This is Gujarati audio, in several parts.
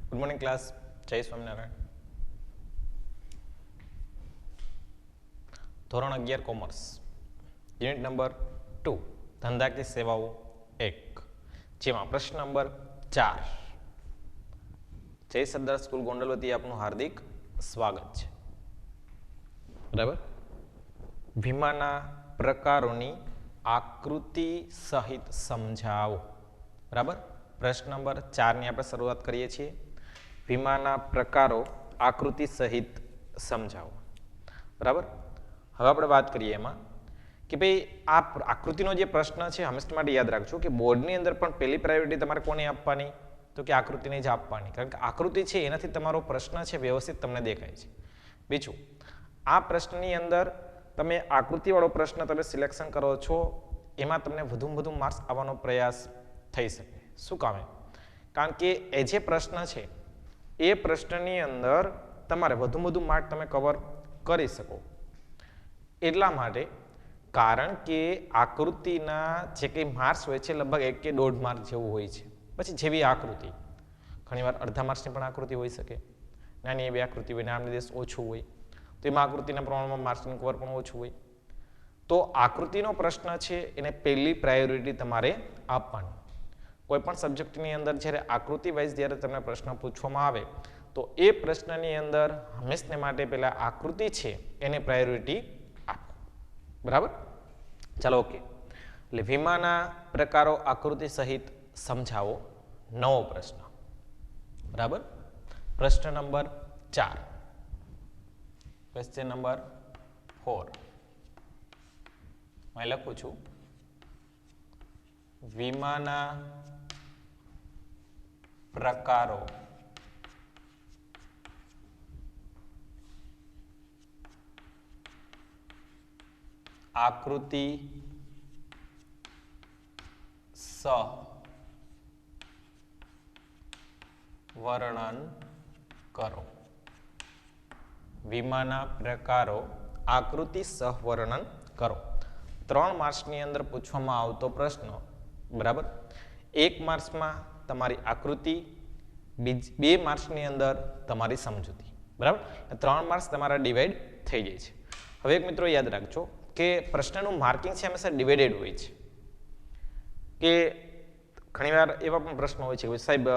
Good morning class. જય સ્વામિનારાયણ. ધોરણ 11 કોમર્સ, યુનિટ નંબર 2 ધંધાકીય સેવાઓ 1, જેમાં પ્રશ્ન નંબર 4. જય સરદાર સ્કૂલ ગોંડલ વતી આપનું હાર્દિક સ્વાગત છે. બરાબર. વીમાના પ્રકારોની આકૃતિ સહિત સમજાવો. બરાબર. પ્રશ્ન નંબર 4 ની આપણે શરૂઆત કરીએ છીએ. વીમાના પ્રકારો આકૃતિ સહિત સમજાવો. બરાબર. હવે આપણે વાત કરીએ એમાં કે ભાઈ આ આકૃતિનો જે પ્રશ્ન છે હંમેશા માટે યાદ રાખજો કે બોર્ડની અંદર પણ પહેલી પ્રાયોરિટી તમારે કોને આપવાની, તો કે આકૃતિને જ આપવાની, કારણ કે આકૃતિ છે એનાથી તમારો પ્રશ્ન છે વ્યવસ્થિત તમને દેખાય છે. બીજું, આ પ્રશ્નની અંદર તમે આકૃતિવાળો પ્રશ્ન તમે સિલેક્શન કરો છો એમાં તમને વધુમાં વધુ માર્ક્સ આવવાનો પ્રયાસ થઈ શકે. શું કામે? કારણ કે એ જે પ્રશ્ન છે એ પ્રશ્નની અંદર તમારે વધુમાં વધુ માર્ક તમે કવર કરી શકો એટલા માટે, કારણ કે આકૃતિના જે કંઈ માર્ક્સ હોય છે લગભગ 1 કે 1.5 માર્ક જેવું હોય છે. પછી જેવી આકૃતિ, ઘણીવાર અડધા માર્ક્સની પણ આકૃતિ હોઈ શકે, નાની એવી આકૃતિ હોય, નામ નિર્દેશ ઓછું હોય તો એમાં આકૃતિના પ્રમાણમાં માર્ક્સનું કવર પણ ઓછું હોય. તો આકૃતિનો પ્રશ્ન છે એને પહેલી પ્રાયોરિટી તમારે આપવાની. કોઈ પણ સબ્જેક્ટની અંદર જ્યારે આકૃતિ વાઇઝ જ્યારે તમને પ્રશ્ન પૂછવામાં આવે તો એ પ્રશ્નની અંદર હંમેશને માટે પહેલા આકૃતિ છે એને પ્રાયોરિટી આપો. બરાબર. ચાલો, ઓકે. એટલે વીમાના પ્રકારો આકૃતિ સહિત સમજાવો, નવો પ્રશ્ન. બરાબર. પ્રશ્ન નંબર 4. ક્વેશ્ચન નંબર 4 હું લખું છું. વીમાના પ્રકારો આકૃતિ સહ વર્ણન કરો. વીમાના પ્રકારો આકૃતિ સહ વર્ણન કરો. 3 માર્ક્સની અંદર પૂછવામાં આવતો પ્રશ્ન. બરાબર. 1 માર્ક્સમાં તમારી આકૃતિ, 2 માર્ક્સની અંદર તમારી સમજૂતી. બરાબર. 3 માર્ક્સ તમારા ડિવાઈડ થઈ જાય છે. હવે એક મિત્રો યાદ રાખજો કે પ્રશ્નનું માર્કિંગ છે હંમેશા ડિવાઇડેડ હોય છે. કે ઘણીવાર એવા પણ પ્રશ્નો હોય છે કે સાહેબ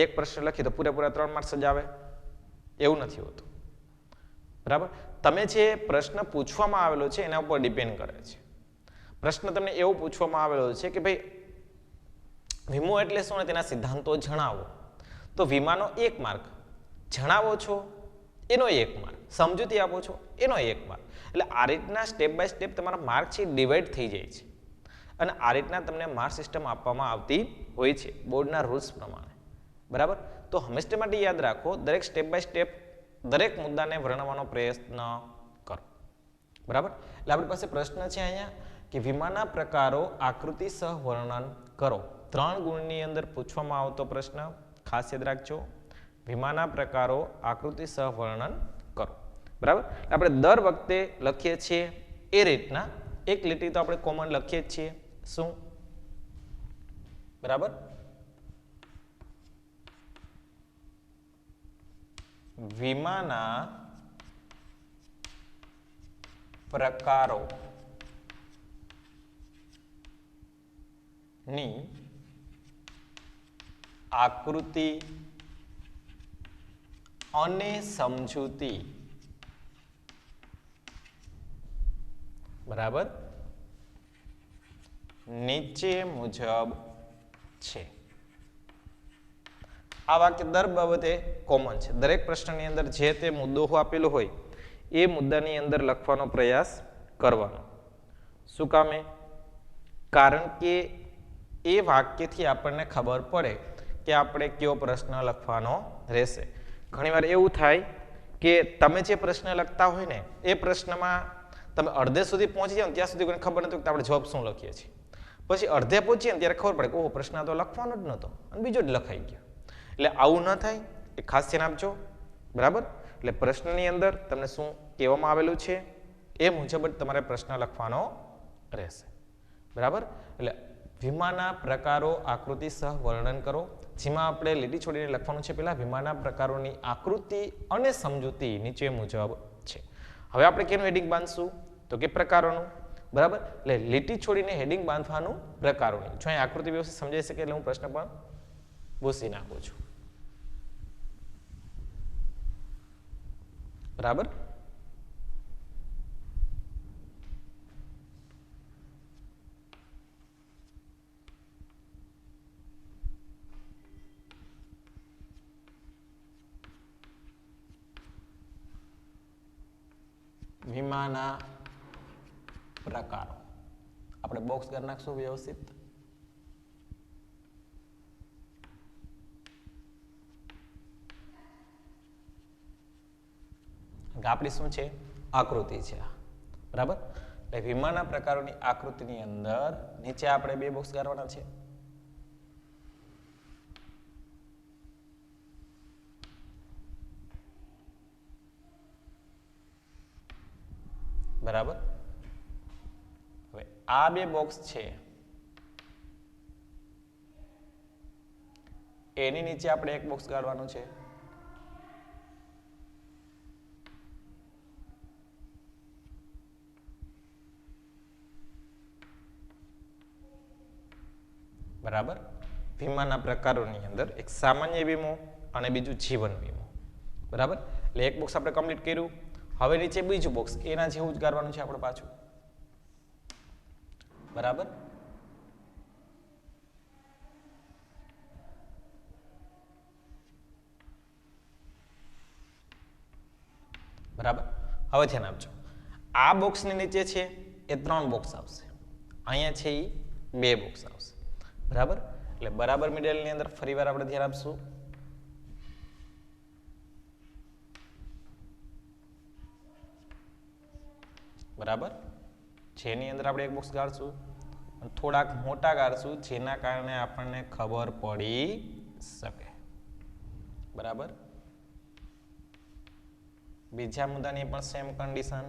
એક પ્રશ્ન લખી તો પૂરેપૂરા 3 માર્ક્સ જ આવે, એવું નથી હોતું. બરાબર. તમે જે પ્રશ્ન પૂછવામાં આવેલો છે એના ઉપર ડિપેન્ડ કરે છે. પ્રશ્ન તમને એવો પૂછવામાં આવેલો છે કે ભાઈ વીમો એટલે શું ને તેના સિદ્ધાંતો જણાવો, તો વીમાનો 1 માર્ક, જણાવો છો એનો 1 માર્ક, સમજૂતી આપો છો એનો 1 માર્ક. એટલે આ રીતના સ્ટેપ બાય સ્ટેપ તમારા માર્ક છે ડિવાઈડ થઈ જાય છે અને આ રીતના તમને માર્ક સિસ્ટમ આપવામાં આવતી હોય છે બોર્ડના રૂલ્સ પ્રમાણે. બરાબર. તો હંમેશા માટે યાદ રાખો, દરેક સ્ટેપ બાય સ્ટેપ દરેક મુદ્દાને વર્ણવવાનો પ્રયત્ન કરો. બરાબર. એટલે આપણી પાસે પ્રશ્ન છે અહીંયા કે વીમાના પ્રકારો આકૃતિ સહ વર્ણન કરો. 3 ગુણની અંદર પૂછવામાં આવતો પ્રશ્ન, ખાસ યાદ રાખજો. વીમાના પ્રકારો આકૃતિ સહ વર્ણન કરો. બરાબર. આપણે દર વખતે લખીએ છીએ એ રીતના એક લીટી તો આપણે કોમન લખીએ જ છીએ. શું? બરાબર. વીમાના પ્રકારો ની આકૃતિ અને સમજૂતી. બરાબર. નીચે મુજબ છે. આ વાક્ય દર બાબતે કોમન છે. દરેક પ્રશ્નની અંદર જે તે મુદ્દો આપેલો હોય એ મુદ્દાની અંદર લખવાનો પ્રયાસ કરવાનો. શું કામે? કારણ કે એ વાક્યથી આપણને ખબર પડે કે આપણે કયો પ્રશ્ન લખવાનો રહેશે. ઘણીવાર એવું થાય કે તમે જે પ્રશ્ન લખતા હોય ને એ પ્રશ્નમાં તમે અડધે સુધી પહોંચી જાઓ ત્યાં સુધી કોઈને ખબર નથી કે આપણે જવાબ શું લખીએ છીએ. પછી અડધે પહોંચીએ ને ત્યારે ખબર પડે કે ઓહો, પ્રશ્ન તો લખવાનો જ નહોતો અને બીજો જ લખાઈ ગયો. એટલે આવું ન થાય એ ખાસ ધ્યાન આપજો. બરાબર. એટલે પ્રશ્નની અંદર તમને શું કહેવામાં આવેલું છે એ મુજબ જ તમારે પ્રશ્ન લખવાનો રહેશે. બરાબર. એટલે વીમાના પ્રકારો આકૃતિ સહ વર્ણન કરો, જેમાં આપણે લીટી છોડીને લખવાનું છે પહેલા વીમાના પ્રકારોની આકૃતિ અને સમજૂતી નીચે મુજબ છે. હવે આપણે કેનું હેડિંગ બાંધશું તો કે પ્રકારોનું, બરાબર. એટલે લીટી છોડીને હેડિંગ બાંધવાનું પ્રકારોની. જો અહીં આકૃતિ વ્યવસ્થિત સમજાઈ શકે એટલે હું પ્રશ્ન પણ ભૂસી નાખું છું, બરાબર. વીમાના પ્રકારો આપણે બોક્સ કરી નાખશું વ્યવસ્થિત. આપણી શું છે આકૃતિ છે, બરાબર. એટલે વીમાના પ્રકારોની આકૃતિની અંદર નીચે આપણે બે બોક્સ કરવાના છે. બરાબર. હવે આ બે બોક્સ છે એની નીચે આપણે એક બોક્સ કાઢવાનું છે. બરાબર. વીમાના પ્રકારોની અંદર એક સામાન્ય વીમો અને બીજું જીવન વીમો, બરાબર. એટલે એક બોક્સ આપણે કમ્પ્લીટ કર્યું. હવે નીચે બીજું બોક્સ એના જેવું જ કરવાનું છે આપણે પાછું, બરાબર. બરાબર. હવે ધ્યાન આપજો, આ બોક્સની નીચે છે એ 3 બોક્સ આવશે, અહીંયા છે એ 2 બોક્સ આવશે, બરાબર. એટલે બરાબર મિડલની અંદર ફરીવાર આપણે ધ્યાન આપશું. બરાબર. જેની અંદર આપણે એક બોક્સ ગાળશું, થોડાક મોટા ગાળશું જેના કારણે આપણને ખબર પડી શકે, બરાબર. બીજા મુદ્દાની પણ સેમ કન્ડિશન.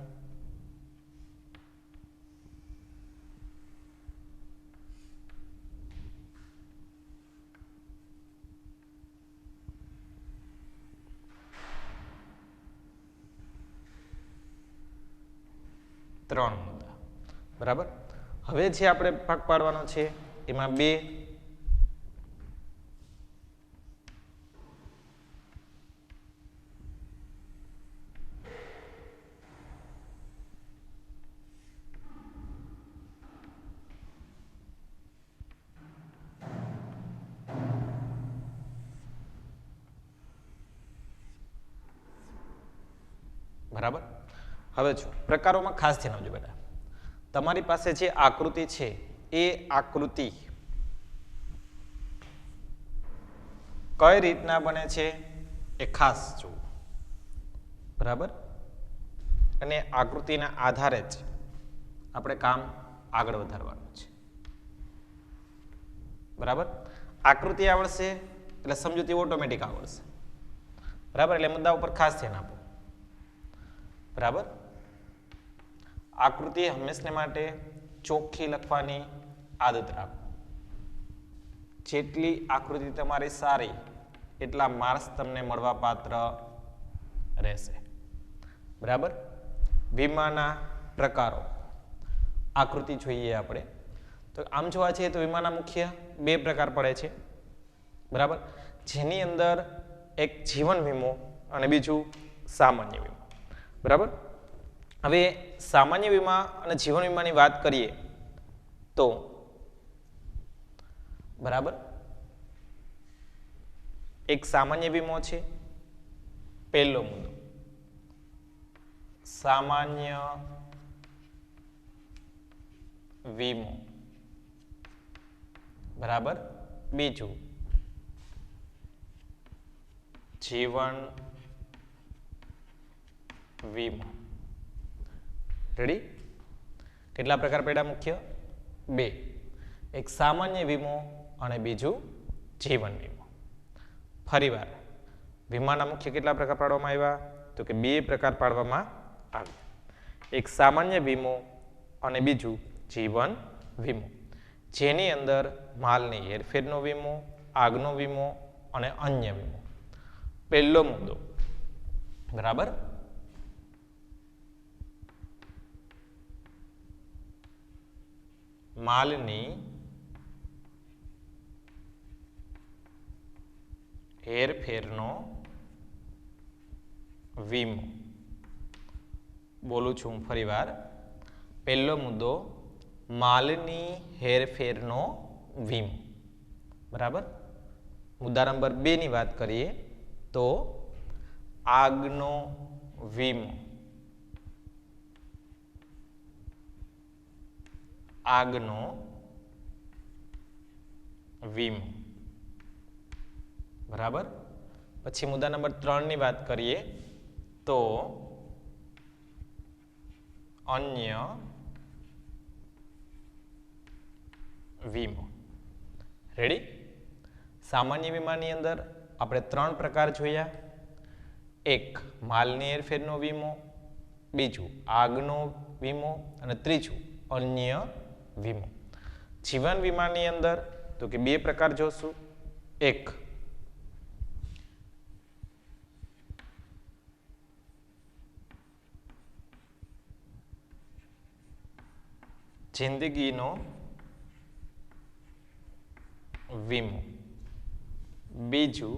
ત્રણ મુદ્દા, બરાબર. હવે જે આપણે ભાગ પાડવાનો છે એમાં 2 બરાબર. હવે જો પ્રકારોમાં ખાસ ધ્યાન આપજો બેટા, તમારી પાસે જે આકૃતિ છે એ આકૃતિ કઈ રીતના બને છે એ ખાસ જુઓ, બરાબર. અને આકૃતિના આધારે જ આપણે કામ આગળ વધારવાનું છે, બરાબર. આકૃતિ આવડશે એટલે સમજૂતી ઓટોમેટિક આવડશે, બરાબર. એટલે મુદ્દા ઉપર ખાસ ધ્યાન આપો, બરાબર. આકૃતિ હંમેશા માટે ચોખ્ખી લખવાની આદત રાખો. જેટલી આકૃતિ તમારી સારી એટલા માર્ક્સ તમને મળવા પાત્ર રહેશે, બરાબર. વીમાના પ્રકારો આકૃતિ જોઈએ આપણે તો આમ જોવા જઈએ તો વીમાના મુખ્ય 2 પ્રકાર પડે છે, બરાબર. જેની અંદર એક જીવન વીમો અને બીજું સામાન્ય વીમો, બરાબર. હવે સામાન્ય વીમા અને જીવન વીમાની વાત કરીએ તો, બરાબર, એક સામાન્ય વીમો છે. પહેલો મુદ્દો સામાન્ય વીમો, બરાબર. બીજું જીવન વીમો. રેડી? કેટલા પ્રકાર પડ્યા મુખ્ય? 2. એક સામાન્ય વીમો અને બીજું જીવન વીમો. ફરીવાર વીમાના મુખ્ય કેટલા પ્રકાર પાડવામાં આવ્યા તો કે 2 પ્રકાર પાડવામાં આવ્યા. એક સામાન્ય વીમો અને બીજું જીવન વીમો. જેની અંદર માલની હેરફેરનો વીમો, આગનો વીમો અને અન્ય વીમો. પહેલો મુદ્દો, બરાબર. માલની હેરફેરનો વીમો. બોલું છું ફરીવાર. પહેલો મુદ્દો, માલની હેરફેરનો વીમો. બરાબર. મુદ્દા નંબર 2 ની વાત કરીએ તો આગનો વીમો. આગનો વીમો. બરાબર. પછી મુદ્દા નંબર 3 ની વાત કરીએ તો અન્ય વીમો. રેડી. સામાન્ય વીમાની અંદર આપણે 3 પ્રકાર જોયા. એક માલની હેરફેરનો વીમો, બીજું આગનો વીમો અને ત્રીજું અન્ય વીમો. જીવન વીમાની અંદર તો કે 2 પ્રકાર જોશું. એક જિંદગીનો વીમો, બીજું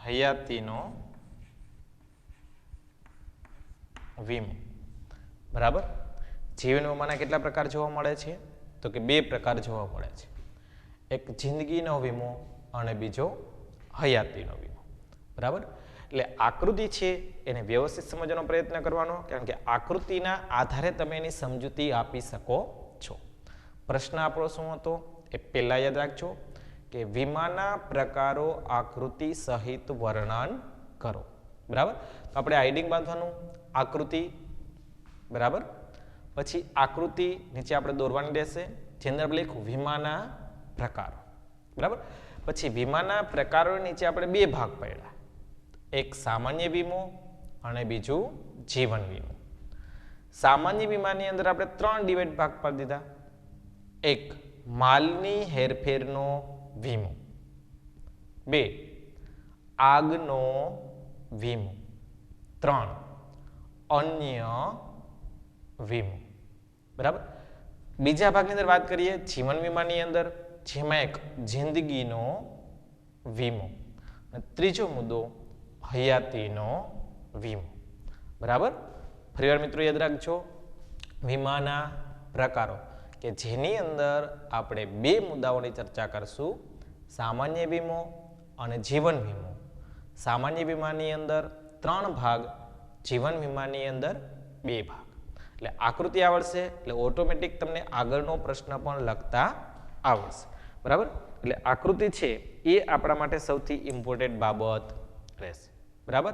હયાતીનો વીમો. બરાબર. જીવન વીમાના કેટલા પ્રકાર જોવા મળે છે તો કે 2 પ્રકાર જોવા મળે છે. એક જિંદગીનો વીમો અને બીજો હયાતીનો વીમો. બરાબર. એટલે આકૃતિ છે એને વ્યવસ્થિત સમજવાનો પ્રયત્ન કરવાનો, કારણ કે આકૃતિના આધારે તમે એની સમજૂતી આપી શકો છો. પ્રશ્ન આપણો શું હતો એ પહેલા યાદ રાખજો કે વીમાના પ્રકારો આકૃતિ સહિત વર્ણન કરો. બરાબર. તો આપણે આઈડિંગ બાંધવાનું, આકૃતિ. બરાબર. પછી આકૃતિ નીચે આપણે દોરવાની રહેશે, જેની અંદર આપણે લખ્યું વીમાના પ્રકારો. બરાબર. પછી વીમાના પ્રકારો નીચે આપણે 2 ભાગ પાડ્યા. એક સામાન્ય વીમો અને બીજું જીવન વીમો. સામાન્ય વીમાની અંદર આપણે 3 ડિવાઇડ ભાગ પાડી દીધા. એક માલની હેરફેરનો વીમો, 2 આગનો વીમો, 3 અન્ય વીમો. બરાબર. બીજા ભાગની અંદર વાત કરીએ જીવન વીમાની અંદર, જેમાં એક જિંદગીનો વીમો અને ત્રીજો મુદ્દો હયાતીનો વીમો. બરાબર. ફરીવાર મિત્રો યાદ રાખજો, વીમાના પ્રકારો કે જેની અંદર આપણે 2 મુદ્દાઓની ચર્ચા કરશું, સામાન્ય વીમો અને જીવન વીમો. સામાન્ય વીમાની અંદર 3 ભાગ, જીવન વીમાની અંદર 2 ભાગ. એટલે આકૃતિ આવડશે એટલે ઓટોમેટિક તમને આગળનો પ્રશ્ન પણ લખતા આવડશે. બરાબર. એટલે આકૃતિ છે એ આપણા માટે સૌથી ઇમ્પોર્ટન્ટ બાબત રહેશે. બરાબર.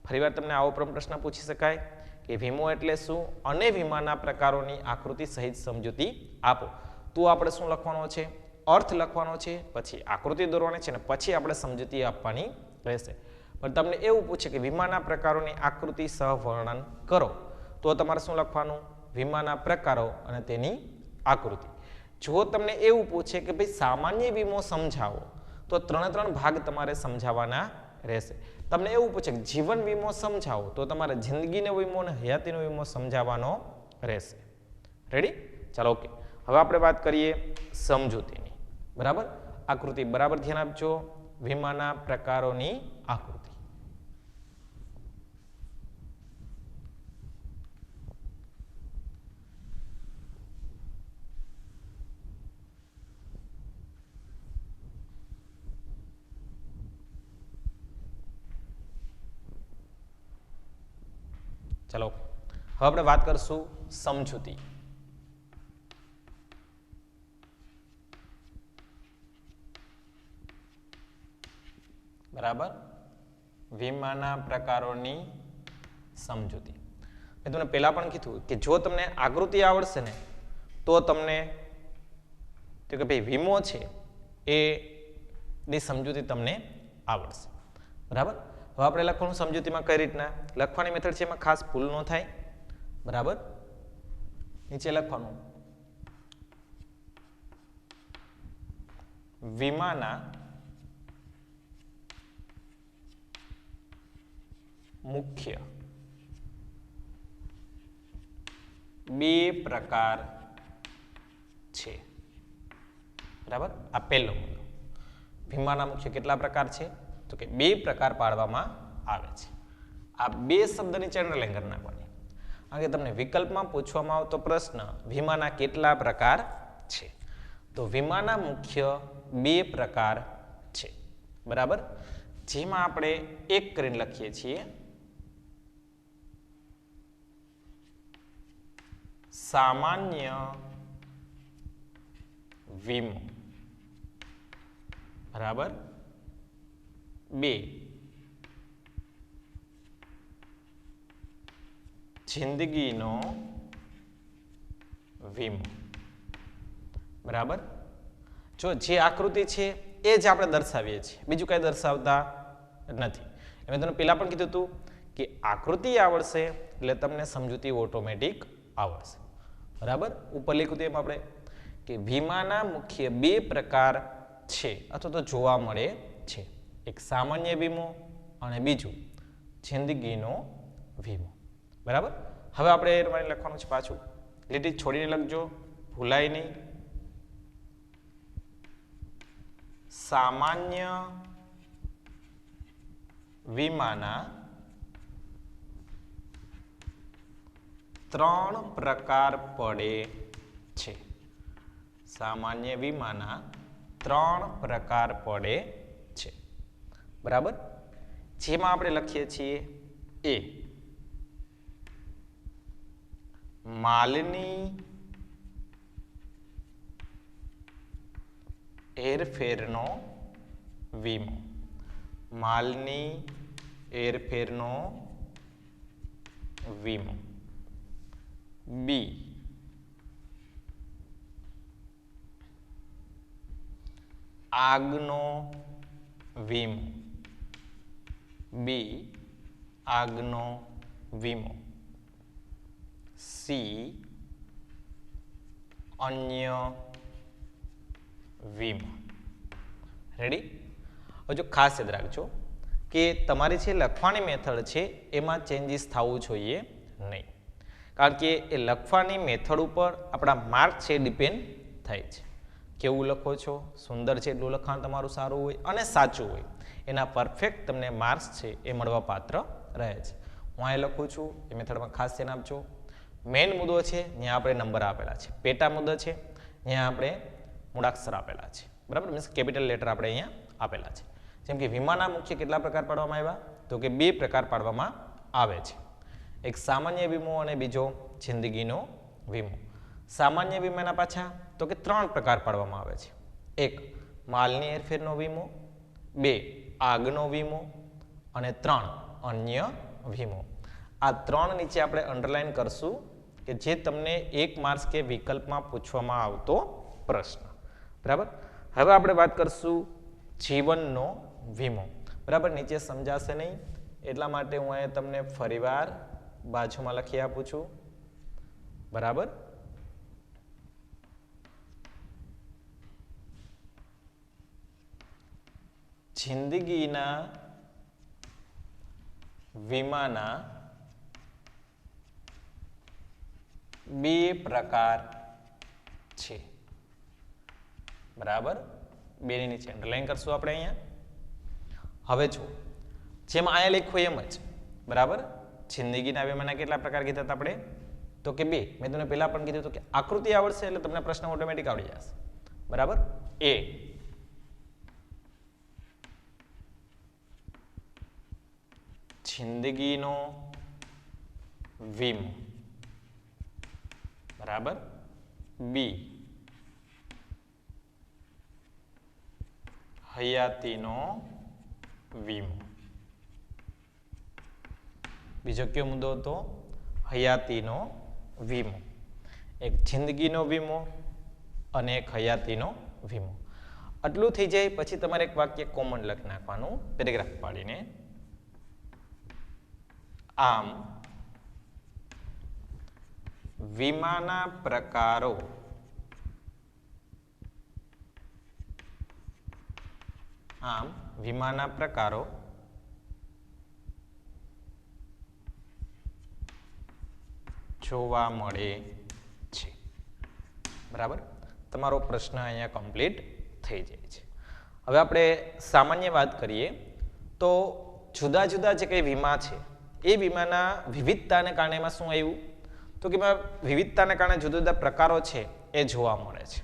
ફરીવાર તમને આવો પ્રશ્ન પૂછી શકાય કે વીમો એટલે શું અને વીમાના પ્રકારોની આકૃતિ સહિત સમજૂતી આપો. તો આપણે શું લખવાનો છે? અર્થ લખવાનો છે, પછી આકૃતિ દોરવાની છે અને પછી આપણે સમજૂતી આપવાની રહેશે. પણ તમને એવું પૂછે કે વીમાના પ્રકારોની આકૃતિ સહ વર્ણન કરો, તો તમારે શું લખવાનું? વીમાના પ્રકારો અને તેની આકૃતિ. જો તમને એવું પૂછે કે ભાઈ સામાન્ય વીમો સમજાવો, તો 3 ભાગ તમારે સમજાવવાના રહેશે. તમને એવું પૂછે કે જીવન વીમો સમજાવો, તો તમારે જિંદગીનો વીમો અને હયાતીનો વીમો સમજાવવાનો રહેશે. રેડી? ચાલો, ઓકે. હવે આપણે વાત કરીએ સમજૂતીની. બરાબર. આકૃતિ બરાબર ધ્યાન આપજો. વીમાના પ્રકારોની આકૃતિ. ચલો, હવે આપણે વાત કરશું સમજૂતી. બરાબર. વીમાના પ્રકારોની સમજૂતી. મેં તમને પહેલા પણ કીધું કે જો તમને આકૃતિ આવડશે ને તો તમને તો કે ભાઈ વીમો છે એ ની સમજૂતી તમને આવડશે. બરાબર. હવે આપણે લખવાનું સમજૂતીમાં કઈ રીતના લખવાની મેથડ છે, એમાં ખાસ ભૂલ ન થાય. બરાબર. નીચે લખવાનું વીમાના મુખ્ય બે પ્રકાર છે, બરાબર. આ પહેલો મુદ્દો. વીમાના મુખ્ય કેટલા પ્રકાર છે? તો કે બે પ્રકાર પાડવામાં આવે છે. આ બે શબ્દની અંડરલાઈન કરી નાખવાની. કારણ કે તમને વિકલ્પમાં પૂછવામાં આવતો પ્રશ્ન વીમાના કેટલા પ્રકાર છે, તો વીમાના મુખ્ય બે પ્રકાર છે, બરાબર. જેમાં આપણે એક કરીને લખીએ છીએ સામાન્ય વીમો, બરાબર. બે જિંદગીનો વીમો, બરાબર. જો જે આકૃતિ છે એ જ આપણે દર્શાવીએ છીએ, બીજું કઈ દર્શાવતા નથી. મેં તમને પહેલા પણ કીધું હતું કે આકૃતિ આવડશે એટલે તમને સમજૂતી ઓટોમેટિક આવડશે, બરાબર. ઉપર લખ્યું એમ આપણે કે વીમાના મુખ્ય બે પ્રકાર છે અથવા તો જોવા મળે છે, એક સામાન્ય વીમો અને બીજું જિંદગીનો વીમો, બરાબર. હવે આપણે એ લખવાનું છે, પાછું લીટી છોડીને લખજો, ભૂલાય નહીં. સામાન્ય વીમાના ત્રણ પ્રકાર પડે છે. સામાન્ય વીમાના ત્રણ પ્રકાર પડે છે, બરાબર. જેમાં આપણે લખીએ છીએ એ માલની હેરફેરનો વીમો, માલની હેરફેરનો વીમો. બી આગનો વીમો, બી આગનો વીમો. સી અન્ય વીમો. રેડી? હવે જો ખાસ યાદ રાખજો કે તમારી જે લખવાની મેથડ છે એમાં ચેન્જીસ થવું જોઈએ નહીં, કારણ કે એ લખવાની મેથડ ઉપર આપણા માર્ક છે ડિપેન્ડ થાય છે. કેવું લખો છો, સુંદર છે એટલું લખાણ તમારું સારું હોય અને સાચું હોય, એના પરફેક્ટ તમને માર્ક્સ છે એ મળવા પાત્ર રહે છે. હું અહીં લખું છું એ મેથડમાં ખાસ ધ્યાન આપજો. મેઇન મુદ્દો છે ત્યાં આપણે નંબર આપેલા છે, પેટા મુદ્દો છે ત્યાં આપણે મૂળાક્ષર આપેલા છે, બરાબર. મીન્સ કેપિટલ લેટર આપણે અહીંયા આપેલા છે. જેમ કે વીમાના મુખ્ય કેટલા પ્રકાર પાડવામાં આવ્યા? તો કે બે પ્રકાર પાડવામાં આવે છે, એક સામાન્ય વીમો અને બીજો જિંદગીનો વીમો. સામાન્ય વીમાના પાછા તો કે ત્રણ પ્રકાર પાડવામાં આવે છે, એક માલની હેરફેરનો વીમો, બે આગનો વીમો અને ત્રણ અન્ય વીમો. આ ત્રણ નીચે આપણે અંડરલાઈન કરશું કે જે તમને એક માર્ક્સ કે વિકલ્પમાં પૂછવામાં આવતો પ્રશ્ન, બરાબર. હવે આપણે વાત કરશું જીવનનો વીમો, બરાબર. નીચે સમજાશે નહીં એટલા માટે હું અહીંયા તમને ફરીવાર બાજુમાં લખી આપું છું, બરાબર. જિંદગીના વીમાના બે પ્રકાર છે, બરાબર. બેની નીચે અંડરલાઈન કરશું આપણે અહીંયા. હવે જો જેમ અહીંયા લખ્યું એમ જ, બરાબર. જિંદગીના વીમાના કેટલા પ્રકાર કીધા હતા આપણે? તો કે બે. મેં તમને પહેલા પણ કીધું હતું કે આકૃતિ આવડશે એટલે તમને પ્રશ્ન ઓટોમેટિક આવડી જશે, બરાબર. એ જિંદગીનો વીમો, બરાબર. બી હયાતીનો વીમો. બીજો કયો મુદ્દો હતો? હયાતીનો વીમો. એક જિંદગીનો વીમો અને એક હયાતીનો વીમો. આટલું થઈ જાય પછી તમારે એક વાક્ય કોમન લખી નાખવાનું પેરેગ્રાફ પાડીને. આમ વીમાના પ્રકારો આમ વીમાના પ્રકારો જોવા મળે છે. બરાબર, તમારો પ્રશ્ન અહીંયા કમ્પ્લીટ થઈ જાય છે. હવે આપણે સામાન્ય વાત કરીએ તો જુદા જુદા જે કંઈ વીમા છે એ વીમાના વિવિધતાને કારણે એમાં શું આવ્યું તો કે એમાં વિવિધતાને કારણે જુદા જુદા પ્રકારો છે એ જોવા મળે છે.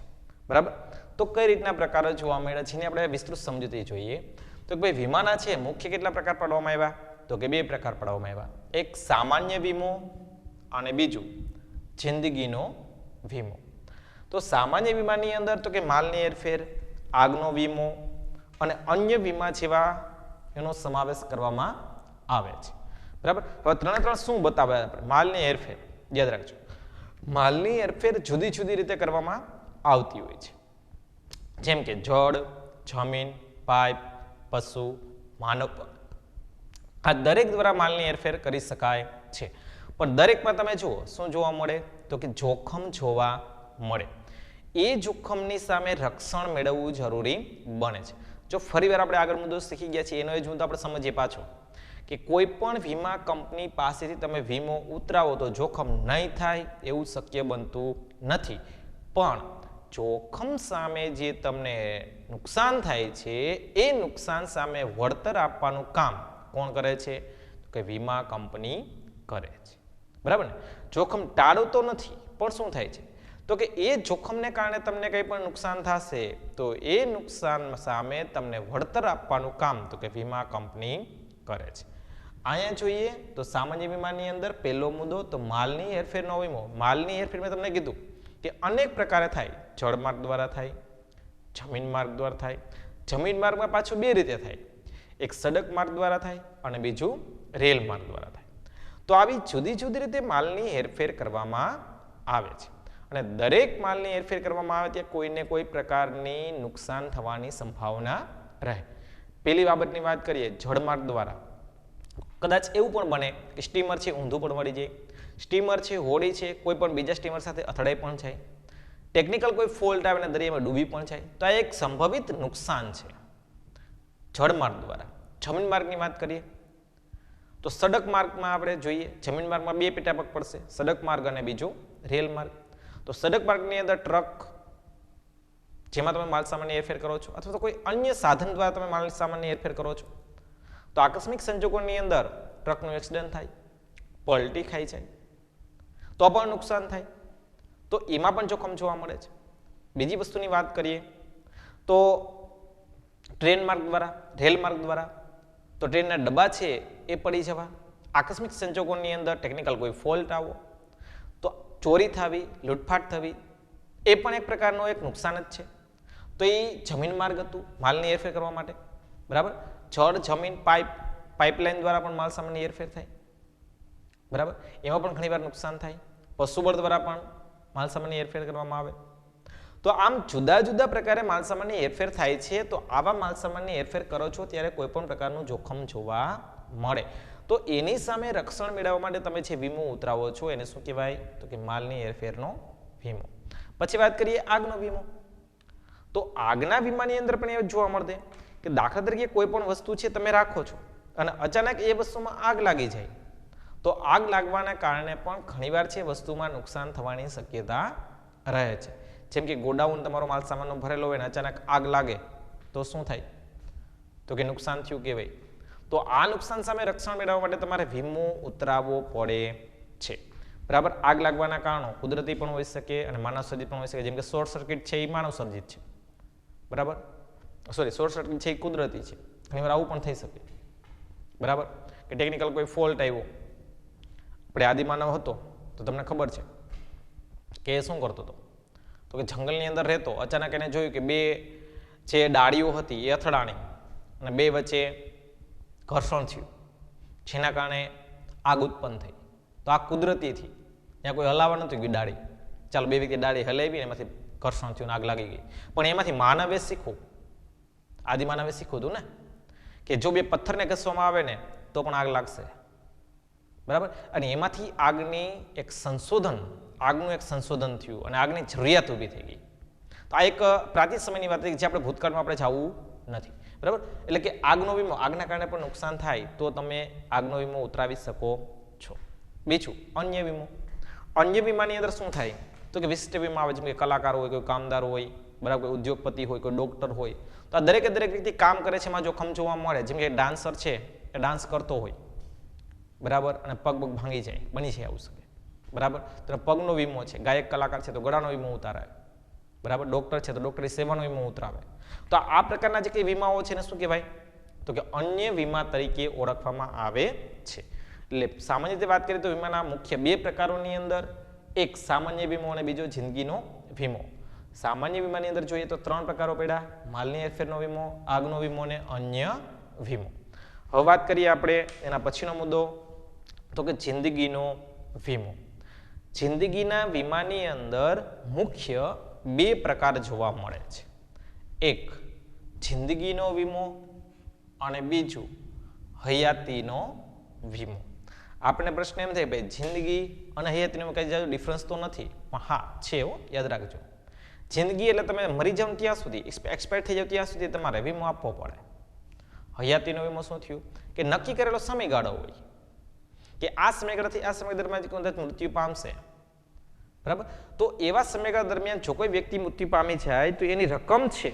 બરાબર, તો કઈ રીતના પ્રકારો જોવા મળે છે એની આપણે વિસ્તૃત સમજૂતી જોઈએ. તો કે ભાઈ વીમાના છે મુખ્ય કેટલા પ્રકાર પાડવામાં આવ્યા તો કે 2 પ્રકાર પાડવામાં આવ્યા. એક સામાન્ય વીમો અને બીજું જિંદગીનો વીમો. તો સામાન્ય વીમાની અંદર તો કે માલની હેરફેર, આગનો વીમો અને અન્ય વીમા જેવા એનો સમાવેશ કરવામાં આવે છે. બરાબર, હવે ત્રણ શું બતાવે આપણે માલની હેરફેર યાદ રાખજો. માલની હેરફેર જુદી જુદી રીતે કરવામાં આવતી હોય છે. જેમ કે જળ, જમીન, પાઇપ, પશુ, માનવ, આ દરેક દ્વારા માલની હેરફેર કરી શકાય છે. પણ દરેકમાં તમે જુઓ શું જોવા મળે તો કે જોખમ જોવા મળે. એ જોખમની સામે રક્ષણ મેળવવું જરૂરી બને છે. જો ફરીવાર આપણે આગળ મુદ્દો શીખી ગયા છીએ એનો એ જ મુદ્દો આપણે સમજીએ પાછો કે કોઈ પણ વીમા કંપની પાસેથી તમે વીમો ઉતરાવો તો જોખમ નહીં થાય એવું શક્ય બનતું નથી. પણ જોખમ સામે જે તમને નુકસાન થાય છે એ નુકસાન સામે વળતર આપવાનું કામ કોણ કરે છે તો કે વીમા કંપની કરે છે. બરાબર ને, જોખમ ટાળતો નથી પણ શું થાય છે તો કે એ જોખમને કારણે તમને કંઈ પણ નુકસાન થશે તો એ નુકસાન સામે તમને વળતર આપવાનું કામ તો કે વીમા કંપની કરે છે. અહીંયા જોઈએ તો સામાન્ય વીમાની અંદર પહેલો મુદ્દો તો માલની હેરફેરનો વીમો. માલની હેરફેર મેં તમને કીધું કે અનેક પ્રકારે થાય. જળમાર્ગ દ્વારા થાય, જમીન માર્ગ દ્વારા થાય. જમીન માર્ગમાં પાછું 2 રીતે થાય, એક સડક માર્ગ દ્વારા થાય અને બીજું રેલ માર્ગ દ્વારા થાય. તો આવી જુદી જુદી રીતે માલની હેરફેર કરવામાં આવે છે અને દરેક માલની હેરફેર કરવામાં આવે ત્યાં કોઈને કોઈ પ્રકારની નુકસાન થવાની સંભાવના રહે. પહેલી બાબતની વાત કરીએ જળમાર્ગ દ્વારા. કદાચ એવું પણ બને કે સ્ટીમર છે ઊંધું પણ વળી જાય, સ્ટીમર છે હોડી છે કોઈ પણ બીજા સ્ટીમર સાથે અથડાઈ પણ જાય, ટેકનિકલ કોઈ ફોલ્ટ આવે ને દરિયામાં ડૂબી પણ જાય તો આ એક સંભવિત નુકસાન છે જળમાર્ગ દ્વારા. જમીન માર્ગની વાત કરીએ તો સડક માર્ગમાં આપણે જોઈએ જમીન માર્ગમાં 2 પેટા ભાગ પડશે, સડક માર્ગ અને બીજો રેલ માર્ગ. તો સડક માર્ગની અંદર ટ્રક જેમાં તમે માલ સામાનની હેરફેર કરો છો અથવા તો કોઈ અન્ય સાધન દ્વારા તમે માલ સામાનની હેરફેર કરો છો તો આકસ્મિક સંજોગોની અંદર ટ્રકનું એક્સિડન્ટ થાય, પલટી ખાઈ જાય તો પણ નુકસાન થાય તો એમાં પણ જોખમ જોવા મળે છે. બીજી વસ્તુની વાત કરીએ તો ટ્રેન માર્ગ દ્વારા, રેલ માર્ગ દ્વારા તો ટ્રેનના ડબ્બા છે એ પડી જવા, આકસ્મિક સંજોગોની અંદર ટેકનિકલ કોઈ ફોલ્ટ આવવો તો ચોરી થવી, લૂંટફાટ થવી એ પણ એક પ્રકારનો એક નુકસાન જ છે. તો એ જમીન માર્ગ હતું માલની હેરફેર કરવા માટે. બરાબર, જળ, જમીન, પાઇપલાઇન દ્વારા પણ માલ સામાનની હેરફેર થાય. બરાબર, એમાં પણ ઘણીવાર નુકસાન થાય. પશુબળ દ્વારા પણ માલ સામાનની હેરફેર કરવામાં આવે. તો આમ જુદા જુદા પ્રકારે માલ સામાનની હેરફેર થાય છે. તો આવા માલ સામાનની હેરફેર કરો છો ત્યારે કોઈ પણ પ્રકારનું જોખમ જોવા મળે તો એની સામે રક્ષણ મેળવવા માટે તમે જે વીમો ઉતરાવો છો એને શું કહેવાય તો કે માલની હેરફેરનો વીમો. પછી વાત કરીએ આગનો વીમો. તો આગના વીમાની અંદર પણ એવું જોવા મળશે કે દાખલા તરીકે કોઈ પણ વસ્તુ છે તમે રાખો છો અને અચાનક એ વસ્તુમાં આગ લાગી જાય તો આગ લાગવાના કારણે પણ ઘણીવાર છે વસ્તુમાં નુકસાન થવાની શક્યતા રહે છે. જેમ કે ગોડાઉન તમારો માલ સામાનનો ભરેલો હોય ને અચાનક આગ લાગે તો શું થાય તો કે નુકસાન થયું કહેવાય. તો આ નુકસાન સામે રક્ષણ મેળવવા માટે તમારે વીમો ઉતરાવવો પડે છે. બરાબર, આગ લાગવાના કારણો કુદરતી પણ હોઈ શકે અને માનવ સર્જિત પણ હોઈ શકે. જેમ કે શોર્ટ સર્કિટ છે એ માનવ સર્જિત છે. બરાબર, શોર્ટ સર્કિટ છે એ કુદરતી છે. ઘણીવાર આવું પણ થઈ શકે. બરાબર, કે ટેકનિકલ કોઈ ફોલ્ટ આવ્યો. આપણે આદિમાનવ હતો તો તમને ખબર છે કે એ શું કરતો હતો તો કે જંગલની અંદર રહેતો, અચાનક એને જોયું કે 2 જે ડાળીઓ હતી એ અથડાણી અને 2 વચ્ચે ઘર્ષણ થયું જેના કારણે આગ ઉત્પન્ન થઈ. તો આ કુદરતીથી ત્યાં કોઈ હલાવા નથી ગઈ ડાળી, ચાલો 2 વ્યક્તિ ડાળી હલાવી એમાંથી ઘર્ષણ થયું આગ લાગી ગઈ. પણ એમાંથી માનવે શીખવું, આદિમાનવે શીખવું હતું ને કે જો 2 પથ્થરને ઘસવામાં આવે ને તો પણ આગ લાગશે. બરાબર, અને એમાંથી આગની એક સંશોધન આગનું એક સંશોધન થયું અને આગની જરૂરિયાત ઊભી થઈ ગઈ. તો આ એક પ્રાચીન સમયની વાત છે જે આપણે ભૂતકાળમાં આપણે જવું નથી, બરાબર. એટલે કે આગનો વીમો, આગના કારણે પણ નુકસાન થાય તો તમે આગનો વીમો ઉતરાવી શકો છો. બીજું અન્ય વીમો. અન્ય વીમાની અંદર શું થાય તો કે વિશિષ્ટ વીમા આવે, જેમ કે કલાકાર હોય, કોઈ કામદાર હોય, બરાબર, કોઈ ઉદ્યોગપતિ હોય, કોઈ ડોક્ટર હોય. તો આ દરેકે દરેક વ્યક્તિ કામ કરે છે એમાં જોખમ જોવા મળે. જેમ કે ડાન્સર છે એ ડાન્સ કરતો હોય, બરાબર, અને પગ ભાંગી જાય, બની જાય આવું શકે, બરાબર, તો પગનો વીમો છે. ગાયક કલાકાર છે તો ગળાનો વીમો ઉતારાય, બરાબર. ડોક્ટર છે તો ડોક્ટરી સેવાનો વીમો ઉતરાવે. તો આ પ્રકારના જે કંઈ વીમાઓ છે એને શું કહેવાય તો કે અન્ય વીમા તરીકે ઓળખવામાં આવે છે. એટલે સામાન્ય રીતે વાત કરીએ તો વીમાના મુખ્ય બે પ્રકારોની અંદર એક સામાન્ય વીમો અને બીજો જિંદગીનો વીમો. સામાન્ય વીમાની અંદર જોઈએ તો ત્રણ પ્રકારો પડ્યા: માલની હેરફેરનો વીમો, આગનો વીમો અને અન્ય વીમો. હવે વાત કરીએ આપણે એના પછીનો મુદ્દો તો કે જિંદગીનો વીમો. જિંદગીના વીમાની અંદર મુખ્ય બે પ્રકાર જોવા મળે છે. એક જિંદગીનો વીમો અને બીજું હયાતીનો વીમો. આપણે પ્રશ્ન એમ થાય ભાઈ જિંદગી અને હયાતીનો કઈ જાજો ડિફરન્સ તો નથી, પણ હા છે, યાદ રાખજો. જિંદગી એટલે તમે મરી જાવ ત્યાં સુધી, એક્સપાયર થઈ જાવ ત્યાં સુધી તમારે વીમો આપવો પડે. હયાતીનો વીમો શું થયું કે નક્કી કરેલો સમયગાળો હોય કે આ સમયગાળાથી આ સમય દરમિયાન મૃત્યુ પામશે, બરાબર. તો એવા સમયગાળા દરમિયાન જો કોઈ વ્યક્તિ મૃત્યુ પામી જાય તો એની રકમ છે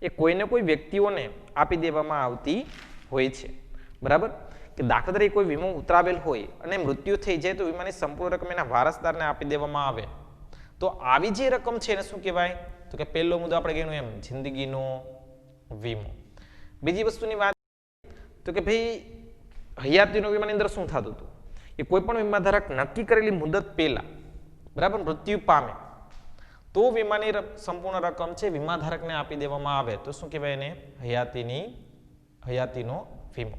એ કોઈને કોઈ વ્યક્તિઓને આપી દેવામાં આવતી હોય છે, બરાબર. કે દાખલા તરીકે કોઈ વીમો ઉતરાવેલ હોય અને મૃત્યુ થઈ જાય તો વીમાની સંપૂર્ણ રકમ એના વારસદારને આપી દેવામાં આવે. તો આવી જે રકમ છે એને શું કહેવાય તો કે પહેલો મુદ્દો આપણે કહેવાનું એમ જિંદગીનો વીમો. બીજી વસ્તુની વાત તો કે ભાઈ હયાતીનો વીમાની અંદર શું થતું હતું કે કોઈ પણ વીમાધારક નક્કી કરેલી મુદત પહેલા, બરાબર, મૃત્યુ પામે તો વીમાની સંપૂર્ણ રકમ છે વીમાધારકને આપી દેવામાં આવે. તો શું કહેવાય એને હયાતીનો વીમો.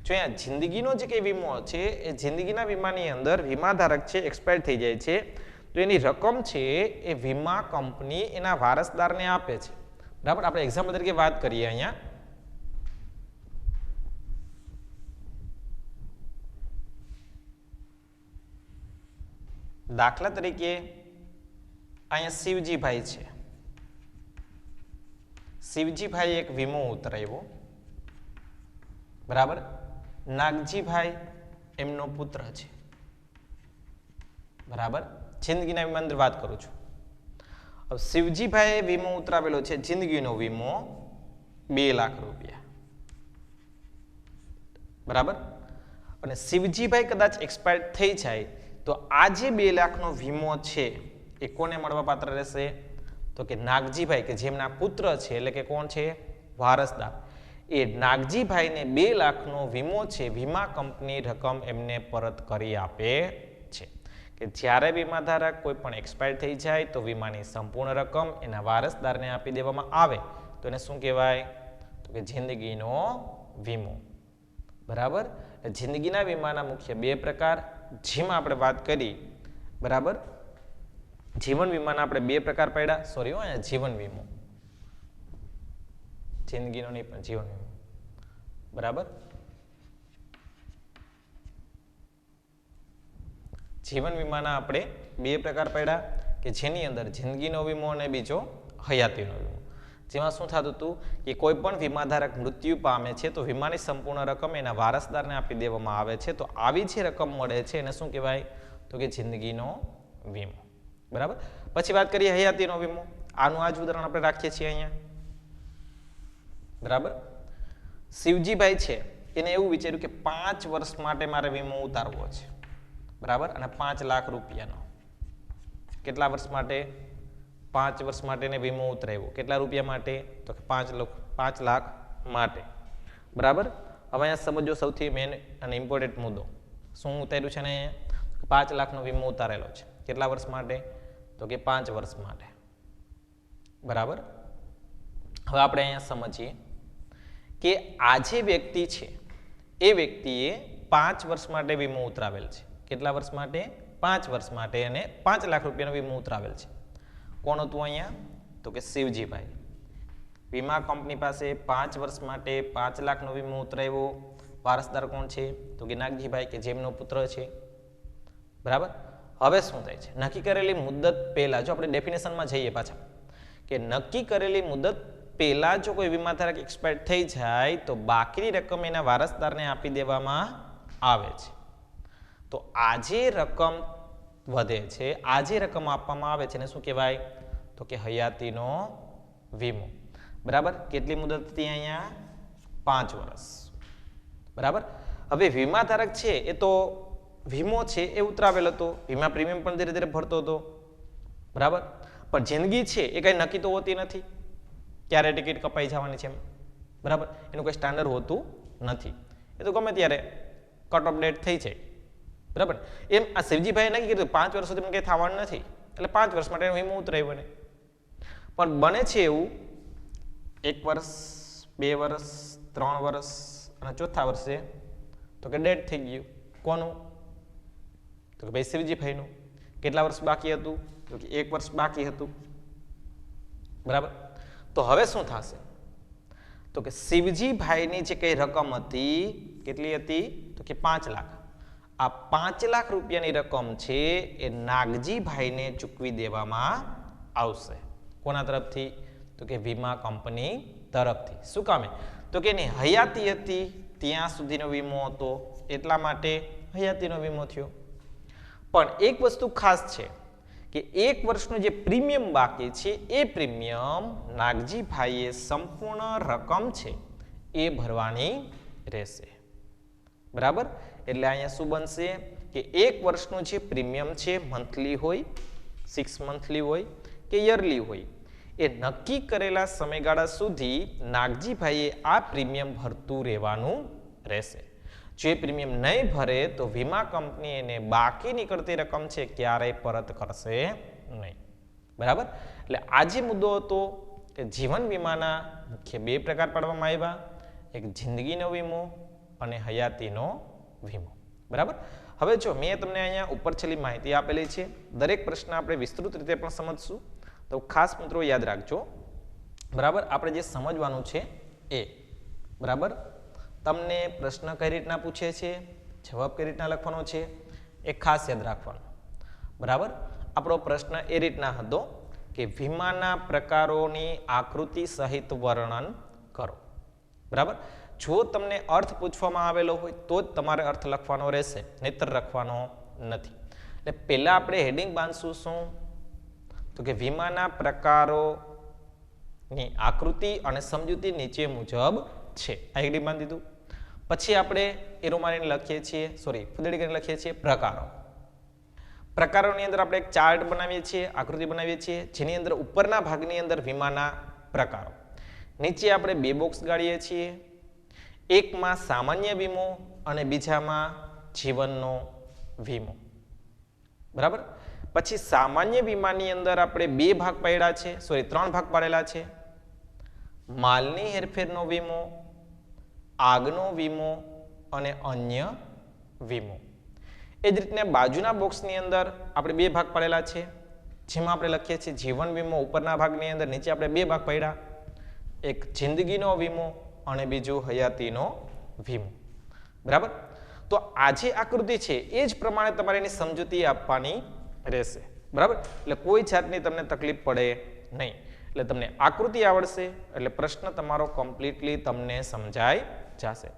જો અહીંયા જિંદગીનો જે કંઈ વીમો છે એ જિંદગીના વીમાની અંદર વીમાધારક છે એક્સપાયર થઈ જાય છે તો એની રકમ છે એ વીમા કંપની એના વારસદારને આપે છે, બરાબર. આપણે એક્ઝામ્પલ તરીકે વાત કરીએ અહીંયા. દાખલા તરીકે અહીંયા શિવજીભાઈ છે. શિવજીભાઈ એક વીમો ઉતરાવ્યો, બરાબર. નાગજીભાઈ એમનો પુત્ર છે, બરાબર. જિંદગીના વીમા અંદર વાત કરું છું. હવે શિવજીભાઈએ વીમો ઉતરાવેલો છે જિંદગીનો વીમો 2 લાખ રૂપિયા, બરાબર. અને શિવજીભાઈ કદાચ એક્સપાયર થઈ જાય તો આ જે 2 લાખનો વીમો છે એ કોને મળવા પાત્ર રહેશે તો કે નાગજીભાઈ, કે જેમના પુત્ર છે, એટલે કે કોણ છે વારસદાર. એ નાગજીભાઈને 2 લાખનો વીમો છે વીમા કંપની રકમ એમને પરત કરી આપે છે. કે જ્યારે વીમાધારક કોઈ પણ એક્સપાયર થઈ જાય તો વીમાની સંપૂર્ણ રકમ એના વારસદારને આપી દેવામાં આવે તો એને શું કહેવાય તો કે જિંદગીનો વીમો, બરાબર. જિંદગીના વીમાના મુખ્ય 2 પ્રકાર જેમાં આપણે વાત કરી, બરાબર. જીવન વીમાના આપણે 2 પ્રકાર પડ્યા, સોરી અહીંયા જીવન વીમો, જિંદગીનો નહીં પણ જીવન વીમો, બરાબર. જીવન વીમાના આપણે 2 પ્રકાર પડ્યા કે જેની અંદર જિંદગીનો વીમો અને બીજો હયાતીનો વીમો. જેમાં શું થતું હતું કે કોઈ પણ વીમાધારક મૃત્યુ પામે છે તો વીમાની સંપૂર્ણ રકમ એના વારસદારને આપી દેવામાં આવે છે. તો આવી જે રકમ મળે છે એને શું કહેવાય તો કે જિંદગીનો વીમો, બરાબર. પછી વાત કરીએ હયાતીનો વીમો. આનું આ જ ઉદાહરણ આપણે રાખીએ છીએ અહીંયા, બરાબર. શિવજીભાઈ છે એને એવું વિચાર્યું કે 5 વર્ષ માટે મારે વીમો ઉતારવો છે, બરાબર. અને 5 લાખ રૂપિયાનો. કેટલા વર્ષ માટે 5 વર્ષ માટે એને વીમો ઉતરાવ્યો. કેટલા રૂપિયા માટે તો કે 5 લાખ માટે, બરાબર. હવે અહીંયા સમજો સૌથી મેન અને ઇમ્પોર્ટન્ટ મુદ્દો શું ઉતાર્યું છે ને અહીંયા 5 લાખનો વીમો ઉતારેલો છે. કેટલા વર્ષ માટે તો કે 5 વર્ષ માટે, બરાબર. હવે આપણે અહીંયા સમજીએ કે આ જે વ્યક્તિ છે એ વ્યક્તિએ 5 વર્ષ માટે વીમો ઉતરાવેલ છે. કેટલા વર્ષ માટે 5 વર્ષ માટે અને 5 લાખ રૂપિયાનો વીમો ઉતરાવેલ છે. કોણ હતું અહીંયા તો કે શિવજીભાઈ. વીમા કંપની પાસે 5 વર્ષ માટે 5 લાખનો વીમો ઉતરાવ્યો. વારસદાર કોણ છે તો કે નાગજીભાઈ, કે જેમનો પુત્ર છે, બરાબર. હવે શું થાય છે, નક્કી કરેલી મુદત પહેલા જો આપણે ડેફિનેશનમાં જઈએ પાછા કે નક્કી કરેલી મુદત પહેલા જો કોઈ વીમા ધારક એક્સપાયર થઈ જાય તો બાકીની રકમ એના વારસદારને આપી દેવામાં આવે છે. તો આ જે રકમ વધે છે, આ જે રકમ આપવામાં આવે છે એને શું કહેવાય, તો કે હયાતીનો વીમો. બરાબર, કેટલી મુદત હતી અહીંયા, 5 વર્ષ. બરાબર, હવે વીમા ધારક છે એ તો વીમો છે એ ઉતરાવેલ હતો, વીમા પ્રીમિયમ પણ ધીરે ધીરે ભરતો હતો. બરાબર, પણ જિંદગી છે એ કઈ નક્કી તો હોતી નથી, ક્યારે ટિકિટ કપાઈ જવાની છે એમ. બરાબર, એનું કોઈ સ્ટાન્ડર્ડ હોતું નથી, એ તો ગમે ત્યારે કટ ઓફ ડેટ થઈ જાય. બરાબર, એમ આ શિવજીભાઈએ નક્કી કીધું 5 વર્ષ સુધી કંઈ થવાનું નથી, એટલે 5 વર્ષ માટે વીમો ઉતરાવ્યો ને. પણ બને છે એવું 1 વર્ષ, 2 વર્ષ, 3 વર્ષ અને ચોથા વર્ષે તો કે ડેટ થઈ ગયું. કોનું, તો કે ભાઈ શિવજીભાઈનું. કેટલા વર્ષ બાકી હતું, તો કે 1 વર્ષ બાકી હતું. બરાબર, તો હવે શું થશે, તો કે શિવજીભાઈની જે કઈ રકમ હતી, કેટલી હતી, તો કે 5 લાખ. આ 5 લાખ રૂપિયાની રકમ છે એ નાગજીભાઈને ચૂકવી દેવામાં આવશે. કોના તરફથી, તો કે વીમા કંપની તરફથી. શું કામે, તો કે એની હયાતી હતી ત્યાં સુધીનો વીમો હતો, એટલા માટે હયાતીનો વીમો થયો. પણ એક વસ્તુ ખાસ છે કે 1 વર્ષનું જે પ્રીમિયમ બાકી છે એ પ્રીમિયમ નાગજીભાઈએ સંપૂર્ણ રકમ છે એ ભરવાની રહેશે. બરાબર, એટલે અહીંયા શું બનશે કે 1 વર્ષનું જે પ્રીમિયમ છે, મંથલી હોય, 6 મંથલી હોય કે યરલી હોય, એ નક્કી કરેલા સમયગાળા સુધી નાગજીભાઈએ આ પ્રીમિયમ ભરતું રહેવાનું રહેશે. જો એ પ્રીમિયમ નહીં ભરે તો વીમા કંપની એને બાકી નીકળતી રકમ છે ક્યારેય પરત કરશે નહીં. બરાબર, એટલે આ જે મુદ્દો હતો કે જીવન વીમાના મુખ્ય 2 પ્રકાર પાડવામાં આવ્યા, એક જિંદગીનો વીમો અને હયાતીનો વીમો. બરાબર, હવે જો મેં તમને અહીંયા ઉપર છેલ્લી માહિતી આપેલી છે, દરેક પ્રશ્ન આપણે વિસ્તૃત રીતે પણ સમજશું, તો ખાસ મિત્રો યાદ રાખજો. બરાબર, આપણે જે સમજવાનું છે એ. બરાબર, તમને પ્રશ્ન કઈ રીતના પૂછે છે, જવાબ કઈ રીતના લખવાનો છે એ ખાસ યાદ રાખવાનું. બરાબર, આપણો પ્રશ્ન એ રીતના હતો કે વીમાના પ્રકારોની આકૃતિ સહિત વર્ણન કરો. બરાબર, જો તમને અર્થ પૂછવામાં આવેલો હોય તો જ તમારે અર્થ લખવાનો રહેશે, નહીતર લખવાનો નથી. એટલે પહેલા આપણે હેડિંગ બાંધશું શું, તો કે વીમાના પ્રકારોની આકૃતિ અને સમજૂતી નીચે મુજબ છે. આ હેડિંગ બાંધી દીધું. પછી આપણે એરો મારીને લખીએ છીએ, ફૂદડી કરીને લખીએ છીએ પ્રકારો. પ્રકારોની અંદર આપણે એક ચાર્ટ બનાવીએ છીએ, આકૃતિ બનાવીએ છીએ, જેની અંદર ઉપરના ભાગની અંદર વીમાના પ્રકારો, નીચે આપણે 2 બોક્સ ગાળીએ છીએ, એકમાં સામાન્ય વીમો અને બીજામાં જીવનનો વીમો. બરાબર, પછી સામાન્ય વીમાની અંદર આપણે 2 ભાગ પાડ્યા છે, 3 ભાગ પાડેલા છે, માલની હેરફેરનો વીમો, આગનો વીમો અને અન્ય વીમો. એ જ રીતે બાજુના બોક્સની અંદર આપણે 2 ભાગ પાડેલા છે, જેમાં આપણે લખીએ છીએ જીવન વીમો ઉપરના ભાગની અંદર, નીચે આપણે 2 ભાગ પાડ્યા, એક જિંદગીનો વીમો અને બીજું હયાતીનો વીમો. બરાબર, તો આ જે આકૃતિ છે એ જ પ્રમાણે તમારે એની સમજૂતી આપવાની રહેશે. બરાબર, એટલે કોઈ જાતની તમને તકલીફ પડે નહીં. એટલે તમને આકૃતિ આવડશે એટલે પ્રશ્ન તમારો કમ્પ્લીટલી તમને સમજાઈ જશે.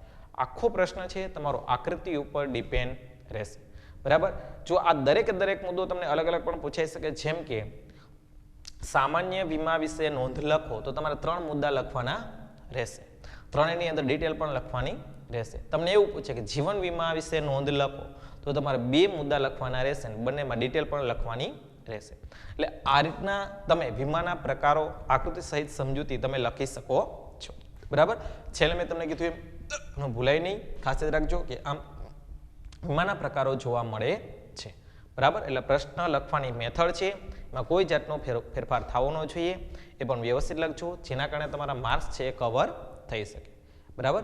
આખો પ્રશ્ન છે તમારો આકૃતિ ઉપર ડિપેન્ડ રહેશે. બરાબર, જો આ દરેક મુદ્દો તમને અલગ અલગ પણ પૂછાઈ શકે, જેમ કે સામાન્ય વીમા વિશે નોંધ લખો તો તમારે 3 મુદ્દા લખવાના રહેશે, 3ની અંદર ડિટેલ પણ લખવાની રહેશે. તમને એવું પૂછે કે જીવન વીમા વિશે નોંધ લખો તો તમારે 2 મુદ્દા લખવાના રહેશે, બંનેમાં ડિટેલ પણ લખવાની રહેશે. એટલે આ રીતના તમે વીમાના પ્રકારો આકૃતિ સહિત સમજૂતી તમે લખી શકો છો. બરાબર, છેલ્લે મેં તમને કીધું એમ ભૂલાય નહીં, ખાસ યાદ રાખજો કે આમ વીમાના પ્રકારો જોવા મળે છે. બરાબર, એટલે પ્રશ્ન લખવાની મેથડ છે, એમાં કોઈ જાતનો ફેરફાર થવો ન જોઈએ, એ પણ વ્યવસ્થિત લખજો, જેના કારણે તમારા માર્ક્સ છે એ કવર થઈ શકે. બરાબર,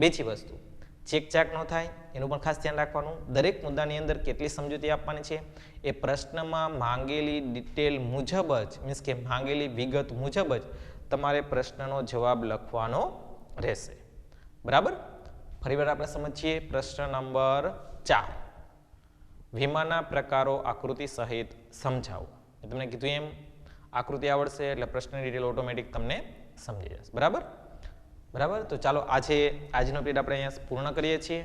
બીજી વસ્તુ ચેકચાક ન થાય એનું પણ ખાસ ધ્યાન રાખવાનું. દરેક મુદ્દાની અંદર કેટલી સમજૂતી આપવાની છે એ પ્રશ્નમાં માંગેલી ડિટેલ મુજબ જ, મીન્સ કે માંગેલી વિગત મુજબ જ તમારે પ્રશ્નનો જવાબ લખવાનો રહેશે. બરાબર, ફરીવાર આપણે સમજીએ પ્રશ્ન નંબર 4. વીમાના પ્રકારો આકૃતિ સહિત સમજાવો. મેં તમને કીધું એમ આકૃતિ આવડશે એટલે પ્રશ્નની ડિટેલ ઓટોમેટિક તમને સમજી જશે. બરાબર બરાબર. તો ચાલો આજનો પીરિયડ આપણે અહીંયા પૂર્ણ કરીએ છીએ.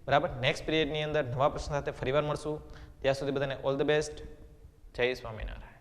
બરાબર. નેક્સ્ટ પીરિયડની અંદર નવા પ્રશ્ન સાથે ફરીવાર મળશું. ત્યાં સુધી બધાને ઓલ ધ બેસ્ટ. જય સ્વામિનારાયણ.